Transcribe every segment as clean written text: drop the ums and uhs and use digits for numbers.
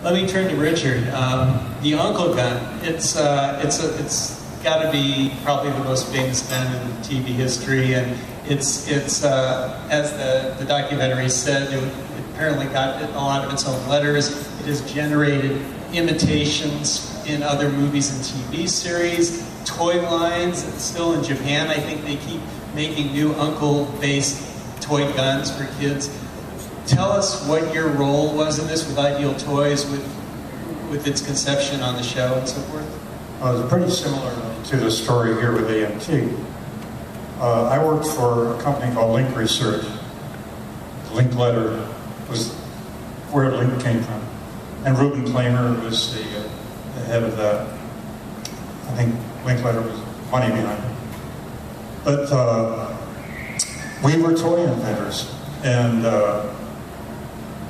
Let me turn to Richard. The Uncle gun. It's got to be probably the most famous gun in TV history, and it's as the documentary said, it apparently got a lot of its own letters. It has generated imitations in other movies and TV series, toy lines. It's still in Japan, I think they keep making new Uncle-based toy guns for kids. Tell us what your role was in this with Ideal Toys, with its conception on the show and so forth. It's pretty similar to the story here with AMT. I worked for a company called Link Research. The Link letter was where Link came from. And Reuben Klamer was the head of that. I think Link letter was money behind it. But we were toy inventors. And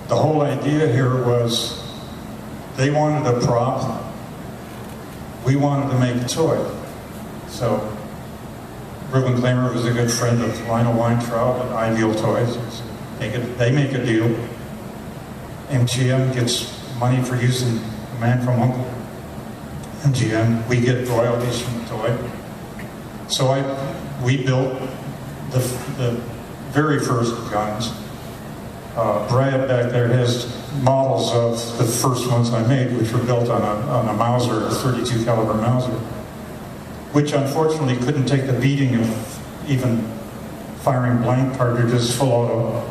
the whole idea here was they wanted a prop, we wanted to make a toy. So Reuben Klamer was a good friend of Lionel Weintraub at Ideal Toys. They make a deal. MGM gets money for using Man From U.N.C.L.E. MGM, we get royalties from the toy. So we built the very first guns. Brad back there has models of the first ones I made, which were built on a Mauser, a 32 caliber Mauser, which unfortunately couldn't take the beating of even firing blank cartridges full auto.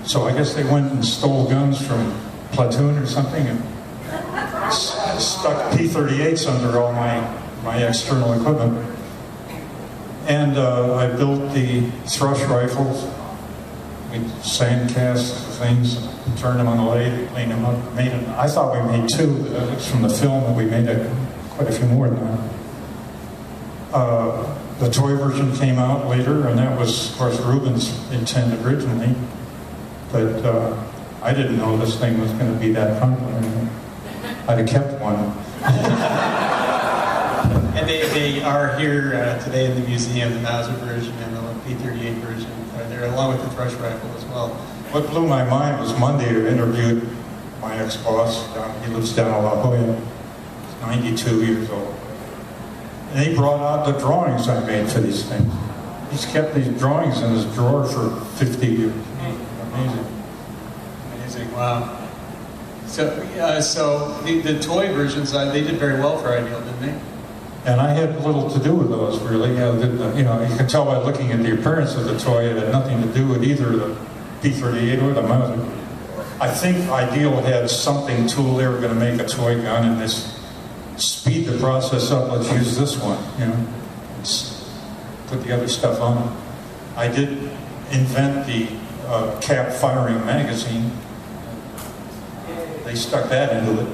So I guess they went and stole guns from Platoon or something and stuck P-38s under all my external equipment. And I built the thrush rifles. We sand cast things, turned them on the lathe, cleaned them up, made them. I thought we made two, but that was from the film, and we made quite a few more than that. The toy version came out later, and that was, of course, Reuben's intent originally. But I didn't know this thing was going to be that popular. I'd have kept one. And they are here today in the museum, the Mauser version and the P-38 version. There, along with the thrush rifle as well. What blew my mind was Monday I interviewed my ex-boss. He lives down in La Jolla. He's 92 years old. And he brought out the drawings I made for these things. He's kept these drawings in his drawer for 50 years. Amazing. Amazing, wow. So the toy versions, they did very well for Ideal, didn't they? And I had little to do with those, really. You can tell by looking at the appearance of the toy, it had nothing to do with either the P-38 or the Mauser. I think Ideal had something tool they were going to make a toy gun, and this speed the process up. Let's use this one, put the other stuff on it. I did invent the cap firing magazine. They stuck that into it.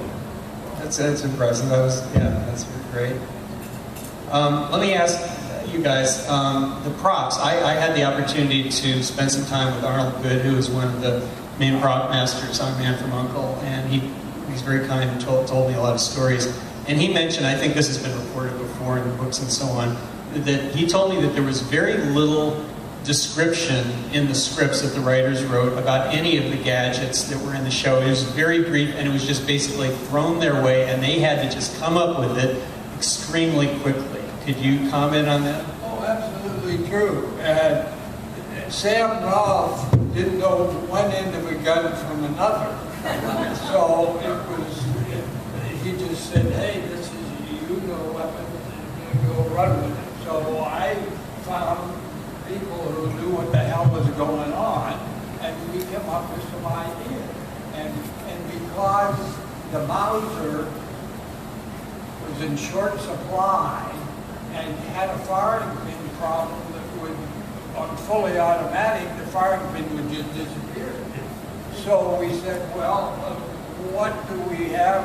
That's impressive. That's great. Let me ask you guys, the props. I had the opportunity to spend some time with Arnold Good, who is one of the main prop masters on Man From U.N.C.L.E, and he's very kind and told me a lot of stories. And he mentioned, I think this has been reported before in the books and so on, that he told me that there was very little description in the scripts that the writers wrote about any of the gadgets that were in the show. It was very brief, and it was just basically thrown their way, and they had to just come up with it extremely quickly. Could you comment on that? Oh, absolutely true. Sam Rolfe didn't know one end of a gun from another. So he just said, hey, this is a weapon, and go run with it. So I found people who knew what the hell was going on, and we came up with some ideas. And because the Mauser was in short supply and had a firing pin problem that would, on fully automatic, the firing pin would just disappear. So we said, well, what do we have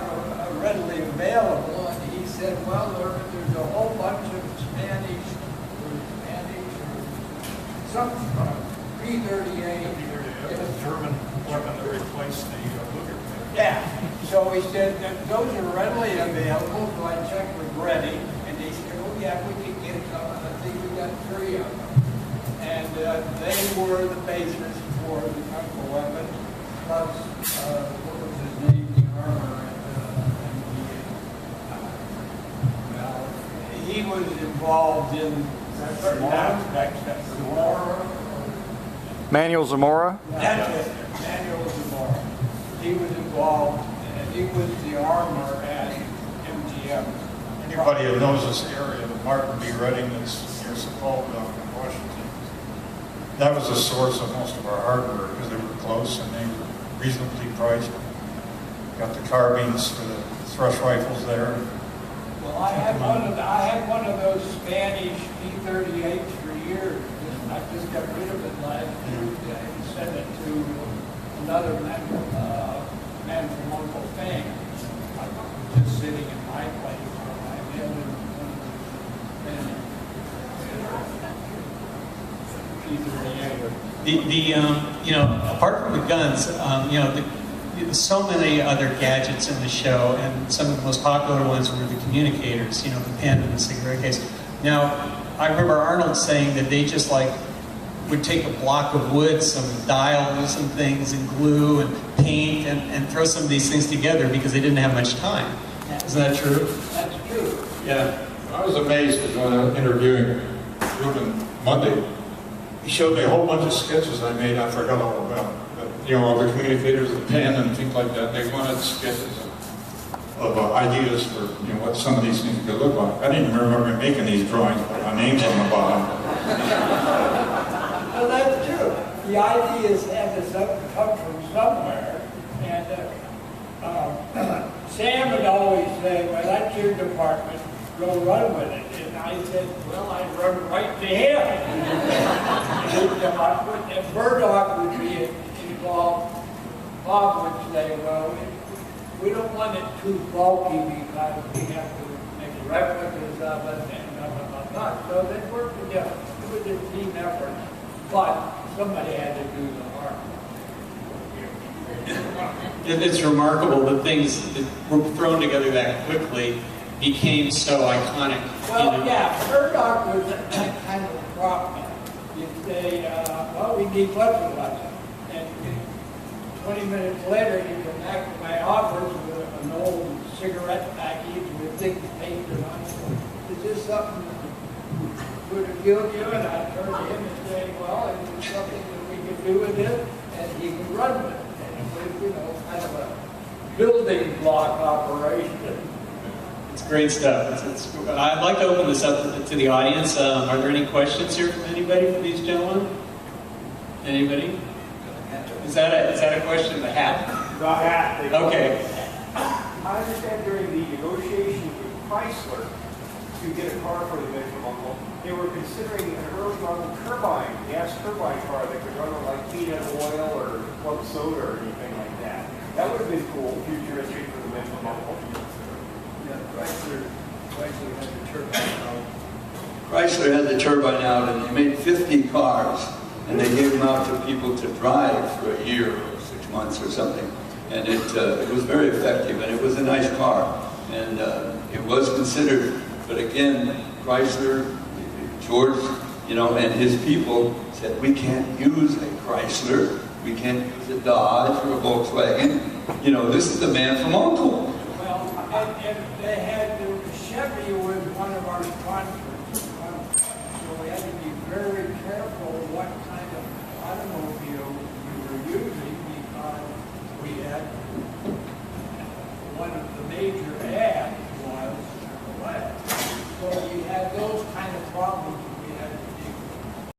readily available? And he said, well, there's a whole bunch of Spanish some P-38. German weapon that replaced the Luger. Yeah. So he said, those are readily available. So I checked with Reddy, and they said, oh yeah, we can get some. And I think we got 3 of them. And they were the basis for the U.N.C.L.E weapon. Plus, what was his name? The involved in certain aspects of Zamora. Manuel Zamora? That's it, Manuel Zamora. He was involved, and he was the armor at MGM. Anybody who knows this area, the Martin B. Redding that's near Sepulveda in Washington, that was the source of most of our hardware because they were close and they were reasonably priced. Got the carbines for the thrush rifles there. Well, I had one of those Spanish P-38s for years. I just got rid of it last Tuesday and sent it to another man from Uncle Fang. Just sitting in my place. I mailed him P-38. Apart from the guns, there's so many other gadgets in the show, and some of the most popular ones were the communicators, the pen and the cigarette case. Now, I remember Arnold saying that they just would take a block of wood, some dials and things, and glue and paint, and throw some of these things together because they didn't have much time. Isn't that true? That's true. Yeah. I was amazed because when I was interviewing Ruben Monday, he showed me a whole bunch of sketches I made I forgot all about. All the communicators, the pen and things like that. They wanted sketches of ideas for what some of these things could look like. I didn't remember making these drawings with my names on the bottom. Well, that's true. The ideas had to come from somewhere, and Sam would always say, "Well, that's your department. Go run with it." And I said, "Well, I run right to him." And Murdoch would be involved. Bob would say, "Well, we don't want it too bulky because we have to make replicas of it and blah, blah, blah, blah." So they worked together. It was a team effort, but somebody had to do the hard work. It's remarkable that things that were thrown together that quickly became so iconic. Well, yeah, Murdoch was that kind of prop man. You'd say, "Well, we need such and such." And 20 minutes later, you come back to my office with an old cigarette package with things painted on it. Is this something that would appeal to you? And I'd turn to him and say, "Well, is there something that we could do with it?" And he could run with it. And it was, kind of a building block operation. It's great stuff. I'd like to open this up to the audience. Are there any questions here from anybody for these gentlemen? Anybody? Is that a question? The hat? The hat. Okay. I understand during the negotiations with Chrysler to get a car for the Man From U.N.C.L.E, they were considering an early model turbine, gas turbine car that could run on like peanut oil or club soda or anything like that. That would have been cool, futuristic for the Man From U.N.C.L. Yeah, Chrysler had the turbine out. Chrysler had the turbine out, and they made 50 cars, and they gave them out to people to drive for a year or 6 months or something. And it was very effective, and it was a nice car, and it was considered. But again, Chrysler, George, and his people said, we can't use a Chrysler, we can't use a Dodge or a Volkswagen. This is the Man From U.N.C.L E. Well, and they had Chevy was one of our sponsors, so we had to be very careful what kind of automobile we were using because we had one of the major ads was Chevrolet. So you had those